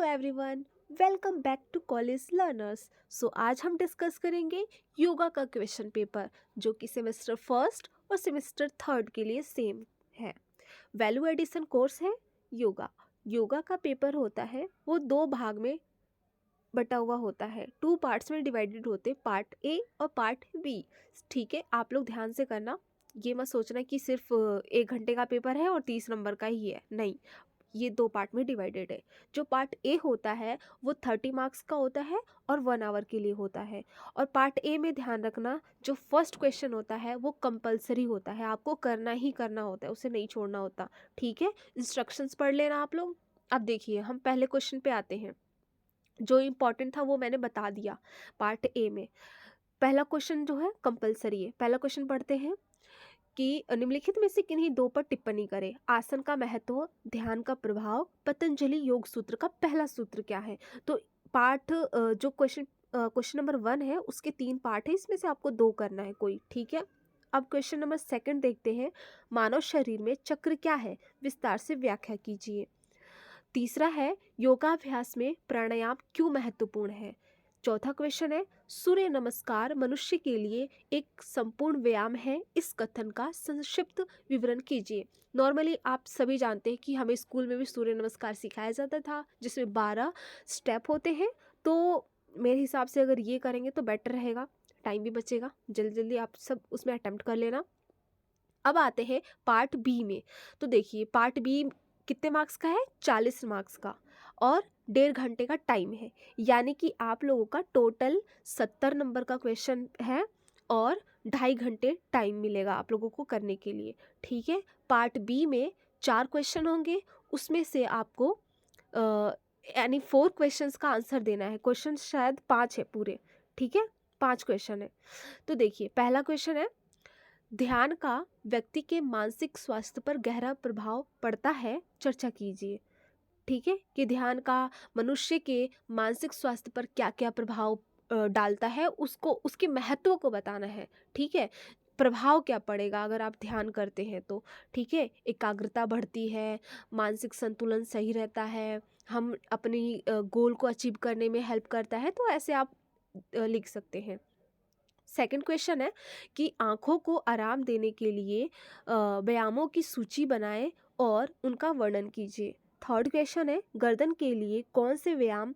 Hello everyone, welcome back to college learners. आज हम discuss करेंगे योगा का क्वेश्चन पेपर जो कि सेमेस्टर फर्स्ट और सेमेस्टर थर्ड के लिए सेम है। वैल्यू एडिशन कोर्स है योगा। योगा का पेपर होता है वो दो भाग में बटा हुआ होता है, टू पार्ट्स में डिवाइडेड होते, पार्ट ए और पार्ट बी। ठीक है, आप लोग ध्यान से करना, ये मत सोचना कि सिर्फ 1 घंटे का पेपर है और 30 नंबर का ही है, नहीं, ये दो पार्ट में डिवाइडेड है। जो पार्ट ए होता है वो 30 मार्क्स का होता है और 1 आवर के लिए होता है। और पार्ट ए में ध्यान रखना, जो फर्स्ट क्वेश्चन होता है वो कंपलसरी होता है, आपको करना ही करना होता है, उसे नहीं छोड़ना होता। ठीक है, इंस्ट्रक्शंस पढ़ लेना आप लोग। अब देखिए, हम पहले क्वेश्चन पे आते हैं। जो इम्पोर्टेंट था वो मैंने बता दिया पार्ट ए में। पहला क्वेश्चन जो है कंपलसरी है। पहला क्वेश्चन पढ़ते हैं कि निम्नलिखित में से किन्हीं दो पर टिप्पणी करें। आसन का महत्व, ध्यान का प्रभाव, पतंजलि योग सूत्र का पहला सूत्र क्या है। तो पार्ट जो क्वेश्चन नंबर 1 है उसके 3 पार्ट है, इसमें से आपको 2 करना है कोई। ठीक है, अब क्वेश्चन नंबर 2 देखते हैं। मानव शरीर में चक्र क्या है, विस्तार से व्याख्या कीजिए। तीसरा है, योगाभ्यास में प्राणायाम क्यों महत्वपूर्ण है। चौथा क्वेश्चन है, सूर्य नमस्कार मनुष्य के लिए एक संपूर्ण व्यायाम है, इस कथन का संक्षिप्त विवरण कीजिए। नॉर्मली आप सभी जानते हैं कि हमें स्कूल में भी सूर्य नमस्कार सिखाया जाता था, जिसमें 12 स्टेप होते हैं। तो मेरे हिसाब से अगर ये करेंगे तो बेटर रहेगा, टाइम भी बचेगा। जल्दी जल्दी आप सब उसमें अटेम्प्ट कर लेना। अब आते हैं पार्ट बी में। तो देखिए, पार्ट बी कितने मार्क्स का है, 40 मार्क्स का, और 1.5 घंटे का टाइम है। यानी कि आप लोगों का टोटल 70 नंबर का क्वेश्चन है और 2.5 घंटे टाइम मिलेगा आप लोगों को करने के लिए। ठीक है, पार्ट बी में 4 क्वेश्चन होंगे, उसमें से आपको यानी 4 क्वेश्चंस का आंसर देना है। क्वेश्चन शायद 5 है पूरे। ठीक है, 5 क्वेश्चन है। तो देखिए, पहला क्वेश्चन है, ध्यान का व्यक्ति के मानसिक स्वास्थ्य पर गहरा प्रभाव पड़ता है, चर्चा कीजिए। ठीक है, कि ध्यान का मनुष्य के मानसिक स्वास्थ्य पर क्या क्या प्रभाव डालता है, उसको उसके महत्व को बताना है। ठीक है, प्रभाव क्या पड़ेगा अगर आप ध्यान करते हैं तो। ठीक है, एकाग्रता बढ़ती है, मानसिक संतुलन सही रहता है, हम अपनी गोल को अचीव करने में हेल्प करता है। तो ऐसे आप लिख सकते हैं। सेकंड क्वेश्चन है कि आँखों को आराम देने के लिए व्यायामों की सूची बनाएं और उनका वर्णन कीजिए। थर्ड क्वेश्चन है, गर्दन के लिए कौन से व्यायाम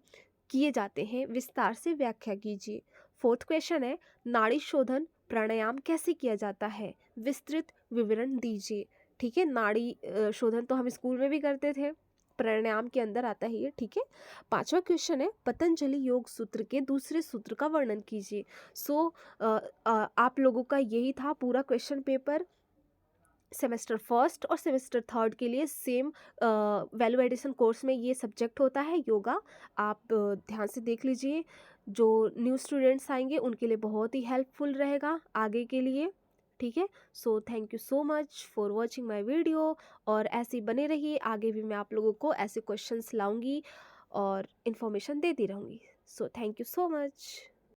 किए जाते हैं, विस्तार से व्याख्या कीजिए। फोर्थ क्वेश्चन है, नाड़ी शोधन प्राणायाम कैसे किया जाता है, विस्तृत विवरण दीजिए। ठीक है, नाड़ी शोधन तो हम स्कूल में भी करते थे, प्राणायाम के अंदर आता है ये। ठीक है, पांचवा क्वेश्चन है, पतंजलि योग सूत्र के दूसरे सूत्र का वर्णन कीजिए। आप लोगों का यही था पूरा क्वेश्चन पेपर। सेमेस्टर फर्स्ट और सेमेस्टर थर्ड के लिए सेम वैल्यू एडिशन कोर्स में ये सब्जेक्ट होता है योगा। आप ध्यान से देख लीजिए, जो न्यू स्टूडेंट्स आएंगे उनके लिए बहुत ही हेल्पफुल रहेगा आगे के लिए। ठीक है, thank you so much for watching my video. और ऐसे ही बने रहिए, आगे भी मैं आप लोगों को ऐसे क्वेश्चंस लाऊंगी और इन्फॉर्मेशन देती रहूँगी। Thank you so much.